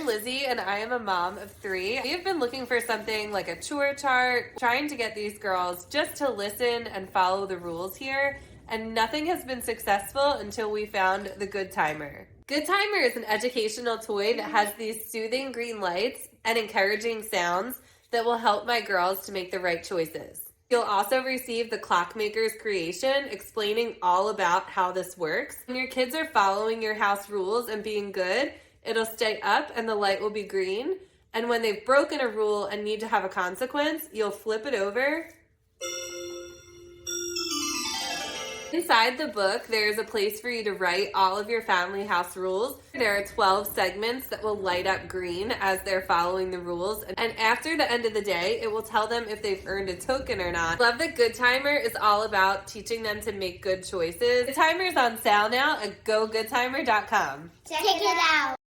I'm Lizzie, and I am a mom of 3. We have been looking for something like a chore chart, trying to get these girls just to listen and follow the rules here, and nothing has been successful until we found the Goodtimer. Goodtimer is an educational toy that has these soothing green lights and encouraging sounds that will help my girls to make the right choices. You'll also receive the Clockmaker's creation explaining all about how this works. When your kids are following your house rules and being good, it'll stay up and the light will be green. And when they've broken a rule and need to have a consequence, you'll flip it over. Inside the book, there's a place for you to write all of your family house rules. There are 12 segments that will light up green as they're following the rules. And after the end of the day, it will tell them if they've earned a token or not. I love that Goodtimer is all about teaching them to make good choices. Goodtimer's on sale now at gogoodtimer.com. Check it out.